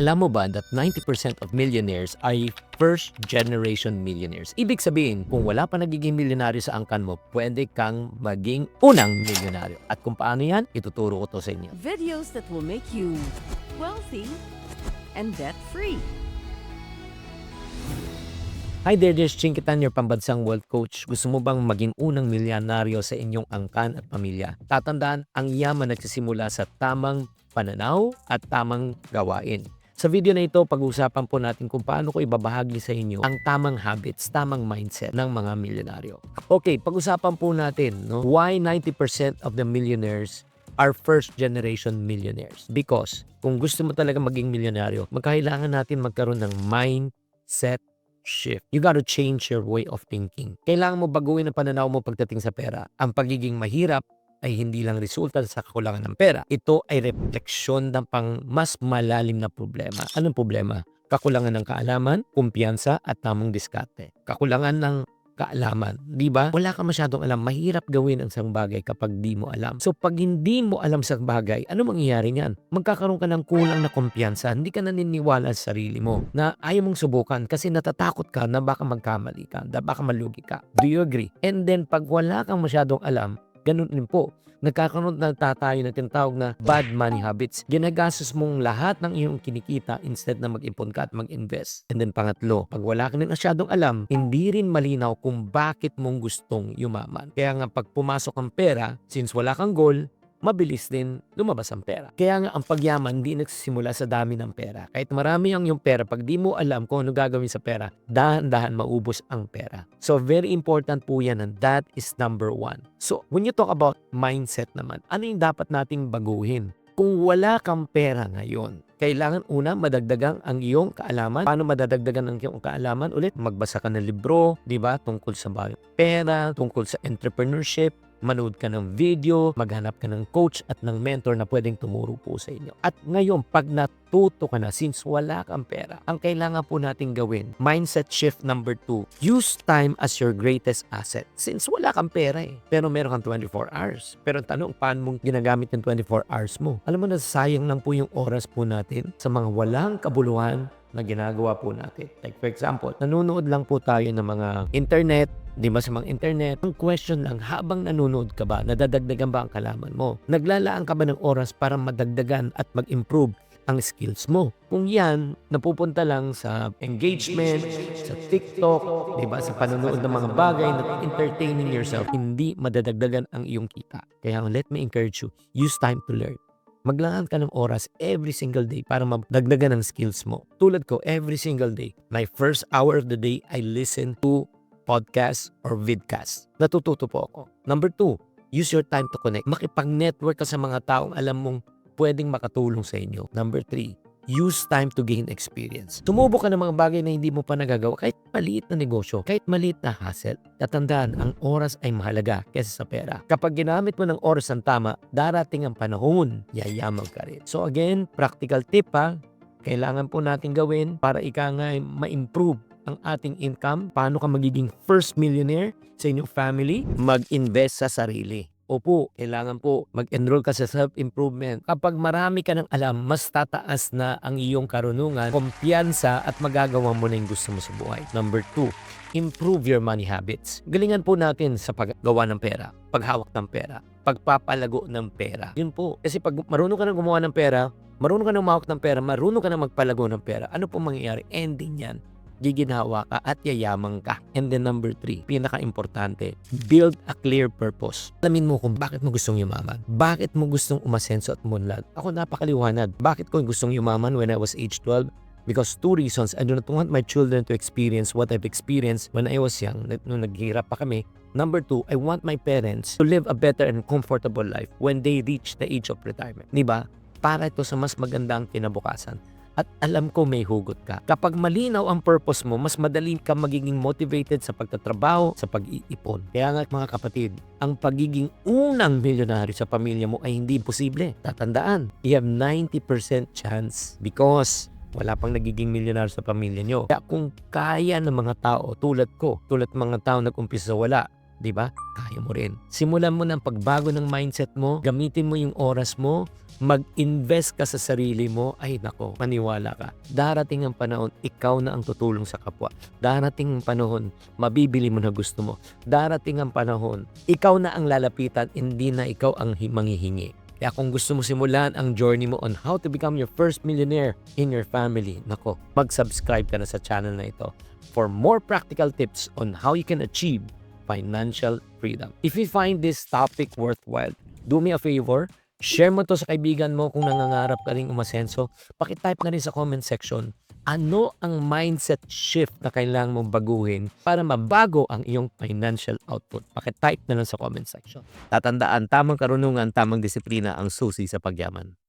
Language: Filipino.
Alam mo ba that 90% of millionaires ay first-generation millionaires? Ibig sabihin, kung wala pa nagiging milyonaryo sa angkan mo, pwede kang maging unang milyonaryo. At kung paano yan, ituturo ko to sa inyo. Videos that will make you wealthy and debt-free. Hi there, this is Chinkitan, your pambansang wealth coach. Gusto mo bang maging unang milyonaryo sa inyong angkan at pamilya? Tatandaan, ang yaman nagsisimula sa tamang pananaw at tamang gawain. Sa video na ito, pag-uusapan po natin kung paano ko ibabahagi sa inyo ang tamang habits, tamang mindset ng mga milyonaryo. Okay, pag-usapan po natin, why 90% of the millionaires are first-generation millionaires? Because kung gusto mo talaga maging milyonaryo, magkailangan natin magkaroon ng mindset shift. You gotta change your way of thinking. Kailangan mo baguhin ang pananaw mo pagdating sa pera. Ang pagiging mahirap ay hindi lang resulta sa kakulangan ng pera. Ito ay refleksyon ng mas malalim na problema. Anong problema? Kakulangan ng kaalaman, kumpiyansa at tamang diskarte. Kakulangan ng kaalaman, di ba? Wala ka masyadong alam. Mahirap gawin ang isang bagay kapag di mo alam. So pag hindi mo alam sa bagay, ano mangyayari niyan? Magkakaroon ka ng kulang na kumpiyansa. Hindi ka naniniwala sa sarili mo na ayaw mong subukan kasi natatakot ka na baka magkamali ka, na baka malugi ka. Do you agree? And then pag wala kang masyadong alam, ganun din po. Nagkakaroon na tayo na tinatawag na bad money habits. Ginagastos mong lahat ng iyong kinikita instead na mag-ipon ka at mag-invest. And then pangatlo, pag wala ka na masyadong alam, hindi rin malinaw kung bakit mong gustong yumaman. Kaya nga pag pumasok ang pera, since wala kang goal, mabilis din lumabas ang pera. Kaya nga ang pagyaman hindi nagsisimula sa dami ng pera. Kahit marami ang yung pera, pag di mo alam kung ano gagawin sa pera, dahan-dahan maubos ang pera. So very important po yan and that is number one. So when you talk about mindset naman, ano yung dapat nating baguhin? Kung wala kang pera ngayon, kailangan una madagdagan ang iyong kaalaman. Paano madadagdagan ang iyong kaalaman? Ulit, magbasa ka ng libro, di ba? Tungkol sa pera, tungkol sa entrepreneurship, manood ka ng video, maghanap ka ng coach at ng mentor na pwedeng tumuro po sa inyo. At ngayon, pag natuto ka na, since wala kang pera, ang kailangan po natin gawin, mindset shift number 2, use time as your greatest asset. Since wala kang pera pero meron kang 24 hours. Pero ang tanong, paano mong ginagamit yung 24 hours mo? Alam mo na, sayang lang po yung oras po natin sa mga walang kabuluhan na ginagawa po natin. Like for example, nanonood lang po tayo ng mga internet, di ba, sa mga internet. Ang question lang, habang nanonood ka ba, nadadagdagan ba ang kalaman mo? Naglalaan ka ba ng oras para madagdagan at mag-improve ang skills mo? Kung yan, napupunta lang sa engagement, sa TikTok, di ba, sa panonood ng mga bagay na entertaining yourself, hindi madadagdagan ang iyong kita. Kaya let me encourage you, use time to learn. Maglaan ka ng oras every single day para madagdagan ang skills mo. Tulad ko, every single day, my first hour of the day, I listen to podcast or vidcast. Natututo po ako. Number 2, use your time to connect. Makipag-network ka sa mga taong alam mong pwedeng makatulong sa inyo. Number 3, use time to gain experience. Sumubok ka ng mga bagay na hindi mo pa nagagawa, kahit maliit na negosyo, kahit maliit na hassle. Tatandaan, ang oras ay mahalaga kaysa sa pera. Kapag ginamit mo ng oras ng tama, darating ang panahon, yayaman ka rin. So again, practical tip kailangan po natin gawin para ma-improve ang ating income. Paano ka magiging first millionaire sa inyong family? Mag-invest sa sarili. Opo, kailangan po mag-enroll ka sa self-improvement. Kapag marami ka ng alam, mas tataas na ang iyong karunungan, kumpiyansa at magagawa mo na yung gusto mo sa buhay. Number 2, improve your money habits. Galingan po natin sa paggawa ng pera, paghawak ng pera, pagpapalago ng pera. Yun po. Kasi pag marunong ka na gumawa ng pera, marunong ka na umawak ng pera, marunong ka na magpalago ng pera, ano po mangyayari? Ending yan, giginhawa ka at yayaman ka. And then number 3, pinaka-importante, build a clear purpose. Alamin mo kung bakit mo gustong yumaman. Bakit mo gustong umasenso at munlad. Ako napakaliwanag. Bakit ko gustong yumaman when I was age 12? Because 2 reasons. I do not want my children to experience what I've experienced when I was young, nung naghihirap pa kami. Number 2, I want my parents to live a better and comfortable life when they reach the age of retirement. Diba? Para ito sa mas magandang kinabukasan. At alam ko may hugot ka. Kapag malinaw ang purpose mo, mas madali ka magiging motivated sa pagtatrabaho, sa pag-iipon. Kaya nga mga kapatid, ang pagiging unang milyonaryo sa pamilya mo ay hindi imposible. Tatandaan, you have 90% chance because wala pang nagiging milyonaryo sa pamilya nyo. Kaya kung kaya ng mga tao, tulad ko, tulad mga tao nag-umpisa sa wala, di ba? Kaya mo rin. Simulan mo ng pagbago ng mindset mo, gamitin mo yung oras mo, mag-invest ka sa sarili mo, ay nako, maniwala ka. Darating ang panahon, ikaw na ang tutulong sa kapwa. Darating ang panahon, mabibili mo na gusto mo. Darating ang panahon, ikaw na ang lalapitan, hindi na ikaw ang manghihingi. Kaya kung gusto mo simulan ang journey mo on how to become your first millionaire in your family, nako, mag-subscribe ka na sa channel na ito for more practical tips on how you can achieve financial freedom. If you find this topic worthwhile, do me a favor, share mo to sa kaibigan mo kung nangangarap ka rin umasenso. Pakitype na rin sa comment section, ano ang mindset shift na kailangan mong baguhin para mabago ang iyong financial output. Pakitype na lang sa comment section. Tatandaan, tamang karunungan, tamang disiplina ang susi sa pagyaman.